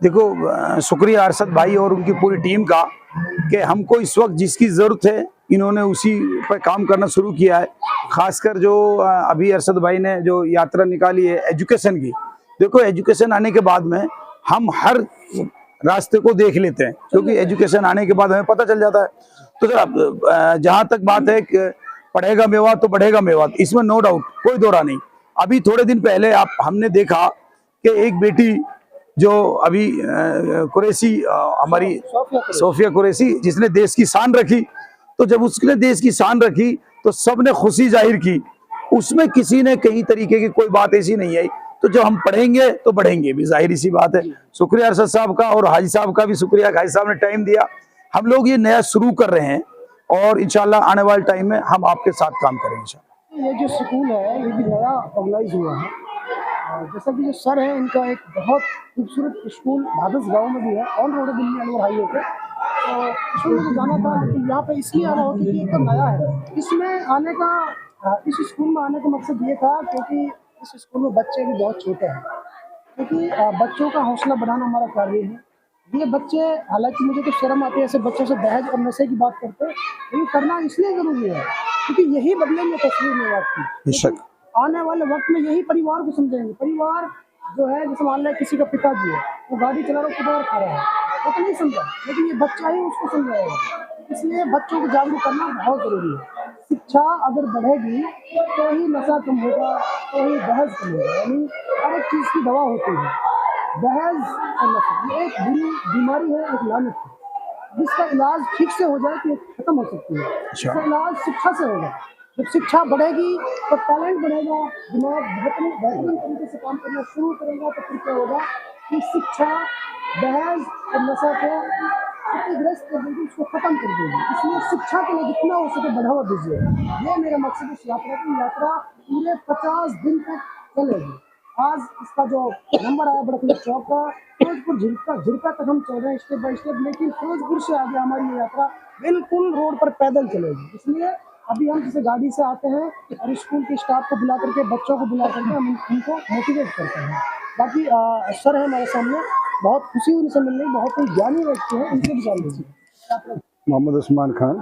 देखो शुक्रिया अरशद भाई और उनकी पूरी टीम का कि हमको इस वक्त जिसकी ज़रूरत है इन्होंने उसी पर काम करना शुरू किया है। खासकर जो अभी अरशद भाई ने जो यात्रा निकाली है एजुकेशन की। देखो एजुकेशन आने के बाद में हम हर रास्ते को देख लेते हैं, क्योंकि एजुकेशन आने के बाद हमें पता चल जाता है। तो जरा जहाँ तक बात है कि पढ़ेगा मेवात तो बढ़ेगा मेवात, इसमें नो डाउट, कोई दो राह नहीं। अभी थोड़े दिन पहले हमने देखा कि एक बेटी जो अभी कुरैशी हमारी सोफिया कुरैशी जिसने देश की शान रखी, तो जब उसने देश की शान रखी तो सबने खुशी जाहिर की, उसमें किसी ने कहीं तरीके की कोई बात ऐसी नहीं आई। तो जो हम पढ़ेंगे तो बढ़ेंगे भी, जाहिर सी बात है। शुक्रिया अरशद साहब का और हाजी साहब का भी शुक्रिया, हाजी साहब ने टाइम दिया। हम लोग ये नया शुरू कर रहे हैं और इंशाल्लाह आने वाले टाइम में हम आपके साथ काम करेंगे। ये जो स्कूल है ये भी नया ऑर्गेनाइज हुआ है, जैसा कि जो सर है इनका एक बहुत खूबसूरत स्कूल भादस गांव में भी है, on road Delhi Alwar highway पे। तो इसमें मुझे जाना था, लेकिन यहाँ पे इसलिए आना हो क्योंकि एक तो नया है। इसमें आने का इस स्कूल में आने का मकसद ये था क्योंकि इस स्कूल में बच्चे भी बहुत छोटे हैं, क्योंकि बच्चों का हौसला बढ़ाना हमारा कार्य है। ये बच्चे, हालांकि मुझे तो शर्म आती है ऐसे बच्चों से दहेज और नशे की बात करते, लेकिन करना इसलिए जरूरी है क्योंकि यही बदलेंगे तस्वीर में आपकी। आने वाले वक्त में यही परिवार को समझेंगे। परिवार जो है, जैसे मान लें किसी का पिताजी है, वो गाड़ी चला रहा है, खुद और खा रहा है, वो तो नहीं समझा, लेकिन ये बच्चा ही उसको समझाएगा। इसलिए बच्चों को जागरूक करना बहुत जरूरी है। शिक्षा अगर बढ़ेगी तो ही नशा कम होगा, तो ही दहेज कम होगा। यानी हर एक चीज़ की दवा होती है। दहेज और नशा ये एक बुरी बीमारी है, एक लानत है, जिसका इलाज ठीक से हो जाए तो खत्म हो सकती है। इसका इलाज शिक्षा से होगा। जब शिक्षा बढ़ेगी तो टैलेंट बढ़ेगा, दिमाग बेहतरीन तरीके से काम करना शुरू करेगा। तो फिर क्या होगा कि शिक्षा दहेज और नशा को क्षतिग्रस्त कर देगी, उसको खत्म कर देगी। इसलिए शिक्षा के लिए जितना हो सके बढ़ावा दीजिए। ये मेरा मकसद इस यात्रा की। यात्रा पूरे 50 दिन तक चलेगी। आज इसका जो नंबर आया बड़कली चौक का, फिरोजपुर झिरका तक हम चल रहे हैं स्टेप बाय स्टेप, लेकिन फिरोजपुर से आगे हमारी ये यात्रा बिल्कुल रोड पर पैदल चलेगी। इसलिए अभी हम जैसे गाड़ी से आते हैं और स्कूल के स्टाफ को बुला करके, बच्चों को बुला करके हम उनको मोटिवेट करते हैं। बाकी सर है हमारे सामने, बहुत खुशी हुई उनसे मिलने, बहुत ही ज्ञानी व्यक्ति हैं, उनसे भी जान लीजिए। मोहम्मद उस्मान खान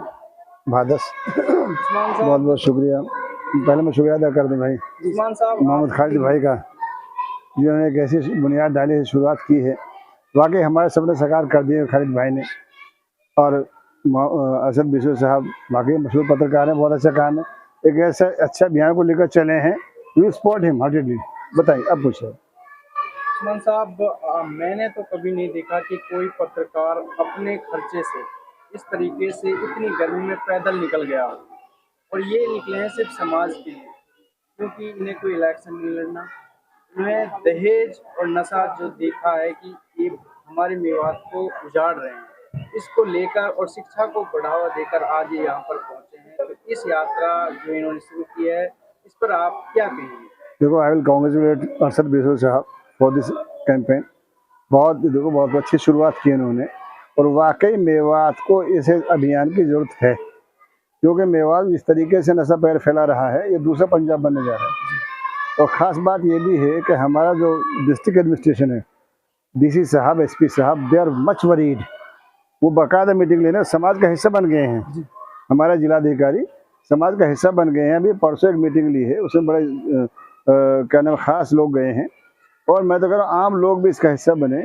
भादस। बहुत बहुत शुक्रिया, पहले मैं शुक्रिया अदा कर दूं भाई मोहम्मद खालिद भाई का, जिन्होंने एक ऐसी बुनियाद डाली, शुरुआत की है। वाकई हमारे सपने साकार कर दिए खालिद भाई ने। और अरशद बिशु साहब वाकई मशहूर पत्रकार हैं, बहुत अच्छा काम है। एक ऐसा अच्छा अभियान को लेकर चले हैं। We support him heartedly. बताइए, अब पूछे। उस्मान साहब, मैंने तो कभी नहीं देखा कि कोई पत्रकार अपने खर्चे से इस तरीके से इतनी गर्मी में पैदल निकल गया, और ये निकले हैं सिर्फ समाज के लिए, क्योंकि इन्हें कोई इलेक्शन नहीं लड़ना। इन्हें दहेज और नशा जो देखा है कि ये हमारे मेवात को उजाड़ रहे हैं, इसको लेकर और शिक्षा को बढ़ावा देकर आज ये यहाँ पर पहुँचे हैं। तो इस यात्रा जो इन्होंने शुरू की है, इस पर आप क्या कहेंगे? देखो, I will congratulate Arshad Bishu साहब फॉर दिस कैंपेन। बहुत अच्छी शुरुआत की इन्होंने, और वाकई मेवात को इस अभियान की जरूरत है, क्योंकि मेवात इस तरीके से नशा पैर फैला रहा है, ये दूसरा पंजाब बनने जा रहा है। और ख़ास बात ये भी है कि हमारा जो डिस्ट्रिक्ट एडमिनिस्ट्रेशन है, डीसी साहब, एसपी साहब, दे आर मच वरीड। वो बाकायदा मीटिंग लेने समाज का हिस्सा बन गए हैं। हमारा जिलाधिकारी समाज का हिस्सा बन गए हैं। अभी परसों एक मीटिंग ली है, उसमें बड़े क्या नाम ख़ास लोग गए हैं। और मैं तो कह रहा हूँ आम लोग भी इसका हिस्सा बने,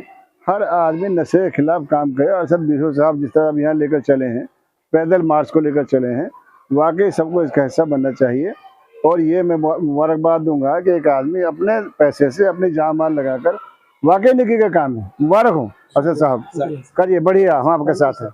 हर आदमी नशे के खिलाफ काम करे। अरशद बिशु साहब जिस तरह अभियान लेकर चले हैं, पैदल मार्च को लेकर चले हैं, वाकई सबको इसका हिस्सा बनना चाहिए। और ये मैं मुबारकबाद दूंगा कि एक आदमी अपने पैसे से अपनी जान माल लगाकर, वाकई नेकी का काम है। मुबारक हो अरशद साहब, करिए, बढ़िया, हम आपके साथ हैं।